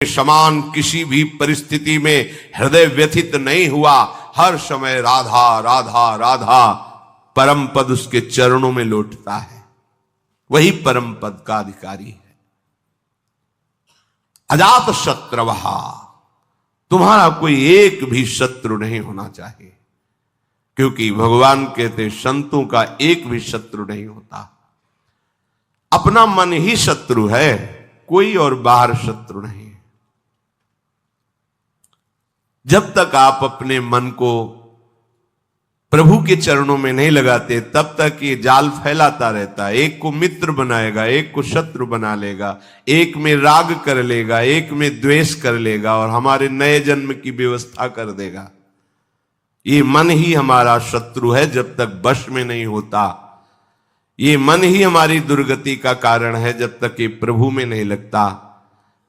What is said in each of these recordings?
समान किसी भी परिस्थिति में हृदय व्यथित नहीं हुआ, हर समय राधा राधा राधा परम पद उसके चरणों में लौटता है, वही परम पद का अधिकारी है। अजात शत्रवः, तुम्हारा कोई एक भी शत्रु नहीं होना चाहिए, क्योंकि भगवान कहते संतों का एक भी शत्रु नहीं होता। अपना मन ही शत्रु है, कोई और बाहर शत्रु नहीं। जब तक आप अपने मन को प्रभु के चरणों में नहीं लगाते, तब तक ये जाल फैलाता रहता है। एक को मित्र बनाएगा, एक को शत्रु बना लेगा, एक में राग कर लेगा, एक में द्वेष कर लेगा और हमारे नए जन्म की व्यवस्था कर देगा। ये मन ही हमारा शत्रु है जब तक वश में नहीं होता। ये मन ही हमारी दुर्गति का कारण है जब तक ये प्रभु में नहीं लगता।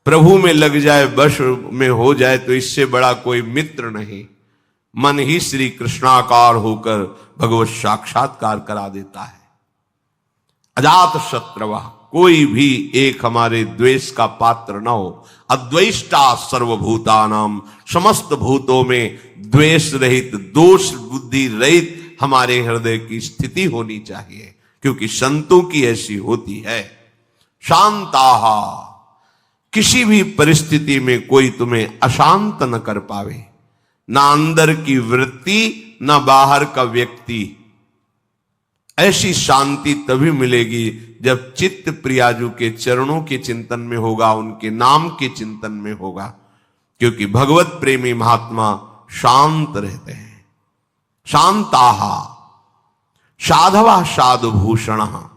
प्रभु में लग जाए, वश में हो जाए, तो इससे बड़ा कोई मित्र नहीं। मन ही श्री कृष्णाकार होकर भगवत साक्षात्कार करा देता है। अजात शत्रवः, कोई भी एक हमारे द्वेष का पात्र न हो। अद्वेष्टा सर्वभूतानाम, समस्त भूतों में द्वेष रहित, दोष बुद्धि रहित हमारे हृदय की स्थिति होनी चाहिए, क्योंकि संतों की ऐसी होती है। शांताहा, किसी भी परिस्थिति में कोई तुम्हें अशांत न कर पावे, ना अंदर की वृत्ति ना बाहर का व्यक्ति। ऐसी शांति तभी मिलेगी जब चित्त प्रियाजू के चरणों के चिंतन में होगा, उनके नाम के चिंतन में होगा, क्योंकि भगवत प्रेमी महात्मा शांत रहते हैं। शांताहा साधवा साधुभूषणः,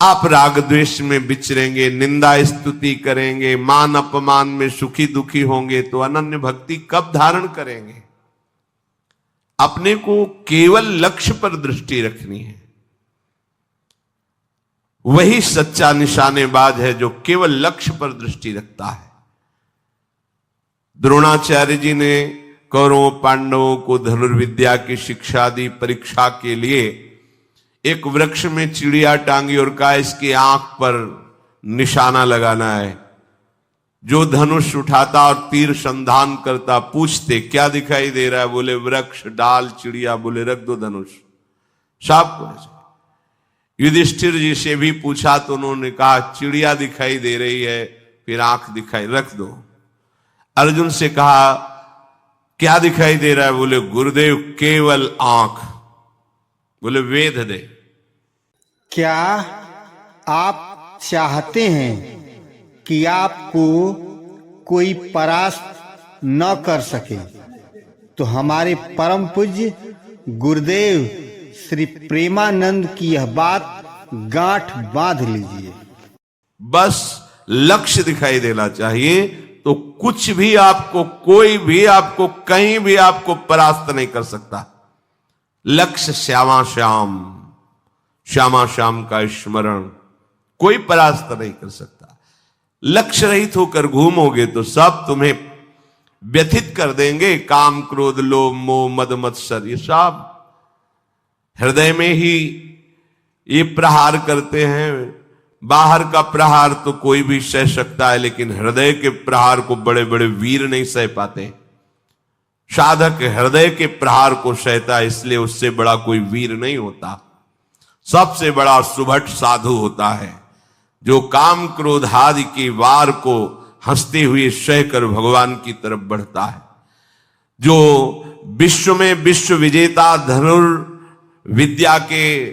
आप राग द्वेष में विचरेंगे, निंदा स्तुति करेंगे, मान अपमान में सुखी दुखी होंगे, तो अनन्य भक्ति कब धारण करेंगे? अपने को केवल लक्ष्य पर दृष्टि रखनी है। वही सच्चा निशानेबाज है जो केवल लक्ष्य पर दृष्टि रखता है। द्रोणाचार्य जी ने कौरवों पांडवों को धनुर्विद्या की शिक्षा दी। परीक्षा के लिए एक वृक्ष में चिड़िया टांगी और कहा इसकी आंख पर निशाना लगाना है। जो धनुष उठाता और तीर संधान करता, पूछते क्या दिखाई दे रहा है? बोले वृक्ष, डाल, चिड़िया। बोले रख दो धनुष। साफ को युधिष्ठिर जी से भी पूछा तो उन्होंने कहा चिड़िया दिखाई दे रही है, फिर आंख दिखाई, रख दो। अर्जुन से कहा क्या दिखाई दे रहा है? बोले गुरुदेव केवल आंख। बोले वेद दे। क्या आप चाहते हैं कि आपको कोई परास्त न कर सके, तो हमारे परम पूज्य गुरुदेव श्री प्रेमानंद की यह बात गांठ बांध लीजिए। बस लक्ष्य दिखाई देना चाहिए, तो कुछ भी आपको, कोई भी आपको, कहीं भी आपको परास्त नहीं कर सकता। लक्ष्य श्यामा श्याम, श्यामा श्याम का स्मरण कोई परास्त नहीं कर सकता। लक्ष्य रहित होकर घूमोगे तो सब तुम्हें व्यथित कर देंगे। काम क्रोध लोभ मोह मद मत्सर, ये सब हृदय में ही ये प्रहार करते हैं। बाहर का प्रहार तो कोई भी सह सकता है, लेकिन हृदय के प्रहार को बड़े बड़े वीर नहीं सह पाते। साधक हृदय के प्रहार को सहता है, इसलिए उससे बड़ा कोई वीर नहीं होता। सबसे बड़ा सुभट साधु होता है जो काम क्रोध आदि के वार को हंसते हुए सहकर भगवान की तरफ बढ़ता है। जो विश्व में विश्व विजेता धनुर्विद्या के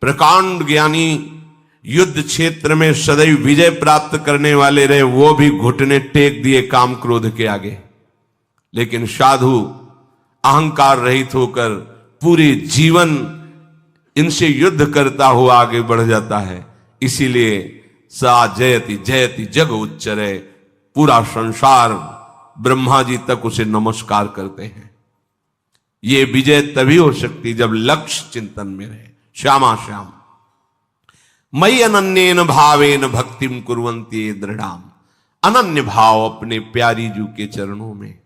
प्रकांड ज्ञानी, युद्ध क्षेत्र में सदैव विजय प्राप्त करने वाले रहे, वो भी घुटने टेक दिए काम क्रोध के आगे। लेकिन साधु अहंकार रहित होकर पूरे जीवन इनसे युद्ध करता हुआ आगे बढ़ जाता है। इसीलिए सा जयति जयति जग उच्चरे, पूरा संसार ब्रह्मा जी तक उसे नमस्कार करते हैं। ये विजय तभी हो सकती जब लक्ष्य चिंतन में रहे। श्यामा श्याम मयि अनन्येन भावेन भक्तिम कुर्वन्ति दृढ़ाम, अनन्य भाव अपने प्यारी जू के चरणों में।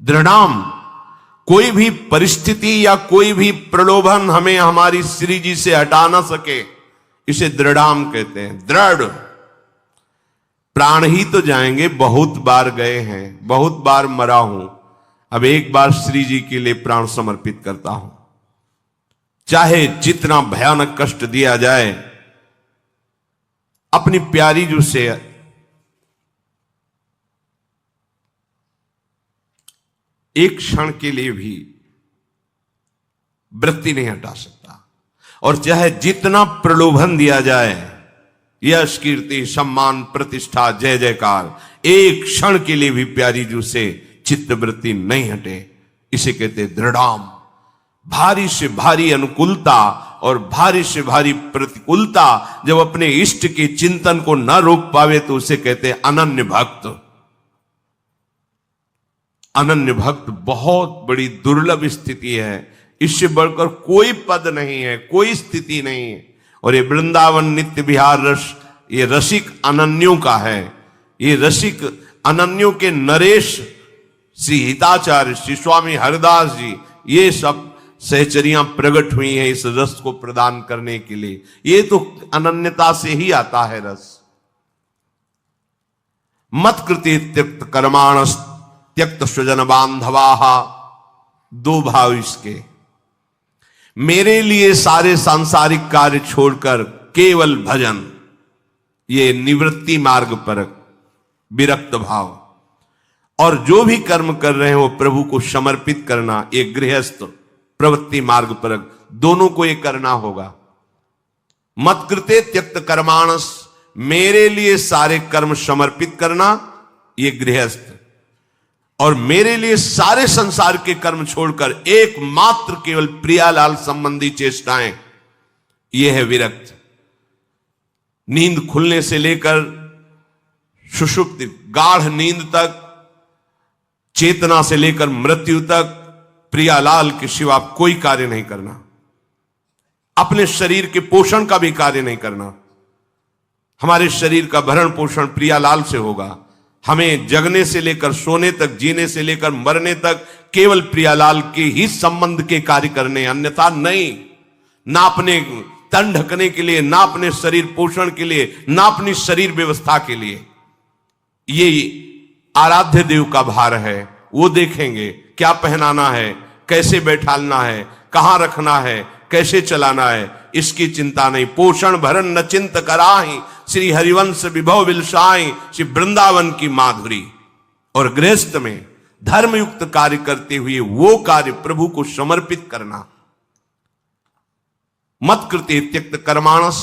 दृढ़ाम, कोई भी परिस्थिति या कोई भी प्रलोभन हमें हमारी श्री जी से हटा ना सके, इसे दृढ़ाम कहते हैं। दृढ़ प्राण ही तो जाएंगे, बहुत बार गए हैं, बहुत बार मरा हूं, अब एक बार श्री जी के लिए प्राण समर्पित करता हूं। चाहे जितना भयानक कष्ट दिया जाए, अपनी प्यारी जो से एक क्षण के लिए भी वृत्ति नहीं हटा सकता। और चाहे जितना प्रलोभन दिया जाए, यश कीर्ति सम्मान प्रतिष्ठा जय जयकार, एक क्षण के लिए भी प्यारी जू से चित्तवृत्ति नहीं हटे। इसे कहते दृढ़ाम। भारी से भारी अनुकूलता और भारी से भारी प्रतिकूलता जब अपने इष्ट के चिंतन को न रोक पावे तो उसे कहते अनन्य भक्त। अनन्य भक्त बहुत बड़ी दुर्लभ स्थिति है, इससे बढ़कर कोई पद नहीं है, कोई स्थिति नहीं है। और ये वृंदावन नित्य विहार रस, ये रसिक अनन्यों का है। ये रसिक अनन्यों के नरेश श्री हिताचार्य, श्री स्वामी हरिदास जी, ये सब सहचरियां प्रकट हुई हैं इस रस को प्रदान करने के लिए। ये तो अनन्यता से ही आता है रस। मत कृति त्यक्त कर्माणस त्यक्त स्वजन बांधवाहा, दो भाव इसके। मेरे लिए सारे सांसारिक कार्य छोड़कर केवल भजन, ये निवृत्ति मार्ग पर विरक्त भाव। और जो भी कर्म कर रहे हैं वो प्रभु को समर्पित करना, ये गृहस्थ प्रवृत्ति मार्ग पर, दोनों को ये करना होगा। मत कृते त्यक्त कर्माणस, मेरे लिए सारे कर्म समर्पित करना, ये गृहस्थ। और मेरे लिए सारे संसार के कर्म छोड़कर एकमात्र केवल प्रियालाल संबंधी चेष्टाएं, यह है विरक्त। नींद खुलने से लेकर सुषुप्ति गाढ़ नींद तक, चेतना से लेकर मृत्यु तक प्रियालाल के सिवा कोई कार्य नहीं करना। अपने शरीर के पोषण का भी कार्य नहीं करना। हमारे शरीर का भरण पोषण प्रियालाल से होगा। हमें जगने से लेकर सोने तक, जीने से लेकर मरने तक केवल प्रियालाल के ही संबंध के कार्य करने, अन्यथा नहीं। ना अपने तन ढकने के लिए, ना अपने शरीर पोषण के लिए, ना अपनी शरीर व्यवस्था के लिए। ये आराध्य देव का भार है, वो देखेंगे क्या पहनाना है, कैसे बैठालना है, कहां रखना है, कैसे चलाना है, इसकी चिंता नहीं। पोषण भरण न चिंत कराही, श्री हरिवंश विभव विलसाई, श्री वृंदावन की माधुरी। और गृहस्थ में धर्मयुक्त कार्य करते हुए वो कार्य प्रभु को समर्पित करना। मत कृते त्यक्त कर्माणस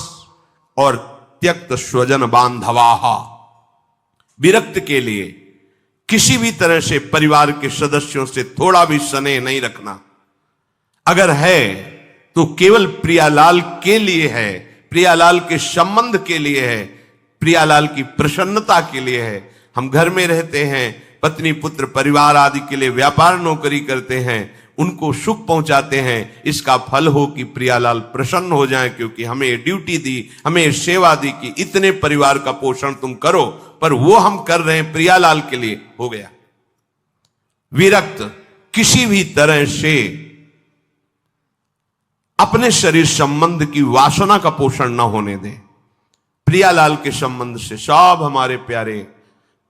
और त्यक्त स्वजन बांधवाहा, विरक्त के लिए किसी भी तरह से परिवार के सदस्यों से थोड़ा भी स्नेह नहीं रखना। अगर है तो केवल प्रियालाल के लिए है, प्रियालाल के संबंध के लिए है, प्रियालाल की प्रसन्नता के लिए है। हम घर में रहते हैं, पत्नी पुत्र परिवार आदि के लिए व्यापार नौकरी करते हैं, उनको सुख पहुंचाते हैं। इसका फल हो कि प्रियालाल प्रसन्न हो जाएं, क्योंकि हमें ड्यूटी दी, हमें सेवा दी कि इतने परिवार का पोषण तुम करो, पर वो हम कर रहे हैं प्रियालाल के लिए, हो गया। विरक्त किसी भी तरह से अपने शरीर संबंध की वासना का पोषण न होने दें। प्रियालाल के संबंध से सब हमारे प्यारे,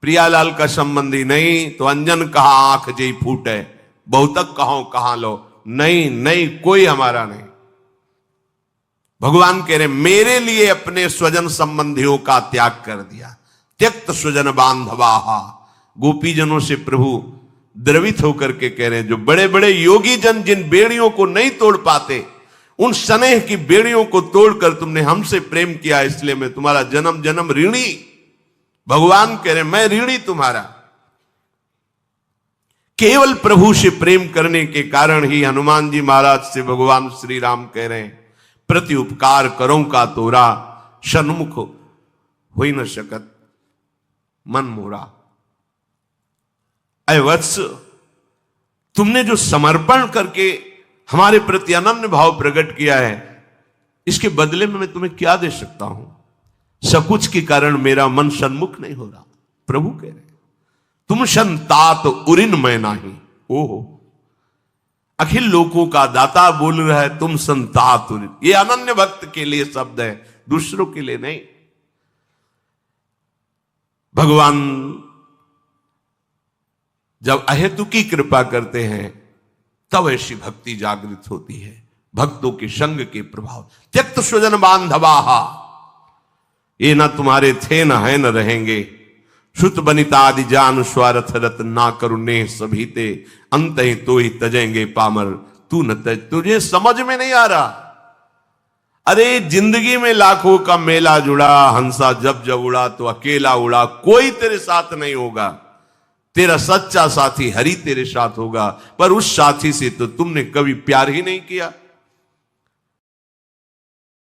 प्रियालाल का संबंधी नहीं तो अंजन कहा आंख जई फूटे, बहुतक कहो कहां लो, नहीं नहीं कोई हमारा नहीं। भगवान कह रहे मेरे लिए अपने स्वजन संबंधियों का त्याग कर दिया। त्यक्त स्वजन बांधवाहा, गोपीजनों से प्रभु द्रवित होकर के कह रहे हैं, जो बड़े बड़े योगी जन जिन बेड़ियों को नहीं तोड़ पाते, उन स्नेह की बेड़ियों को तोड़कर तुमने हमसे प्रेम किया, इसलिए मैं तुम्हारा जन्म जन्म ऋणी। भगवान कह रहे मैं ऋणी तुम्हारा। केवल प्रभु से प्रेम करने के कारण ही हनुमान जी महाराज से भगवान श्री राम कह रहे हैं, प्रति उपकार करो का तोरा, सन्मुख हो ही न सकत मन मोरा। अय वत्स, तुमने जो समर्पण करके हमारे प्रति अनन्य भाव प्रकट किया है, इसके बदले में मैं तुम्हें क्या दे सकता हूं? सकुच के कारण मेरा मन सन्मुख नहीं हो रहा। प्रभु कह रहे तुम संतात उरिन मैं नाही। ओहो, अखिल लोकों का दाता बोल रहा है, तुम संतात उरिन। ये अनन्य भक्त के लिए शब्द है, दूसरों के लिए नहीं। भगवान जब अहेतुकी कृपा करते हैं तब ऐसी भक्ति जागृत होती है, भक्तों के संग के प्रभाव। त्यक्त स्वजन बांधवाहा, ये ना तुम्हारे थे न है न रहेंगे। श्रुत बनिता आदि जान स्वार्थ रत ना करुणे सभी ते, अंत ही तो ही तजेंगे पामर तू न तज। तुझे समझ में नहीं आ रहा। अरे जिंदगी में लाखों का मेला जुड़ा, हंसा जब जब उड़ा तो अकेला उड़ा, कोई तेरे साथ नहीं होगा। तेरा सच्चा साथी हरि तेरे साथ होगा, पर उस साथी से तो तुमने कभी प्यार ही नहीं किया।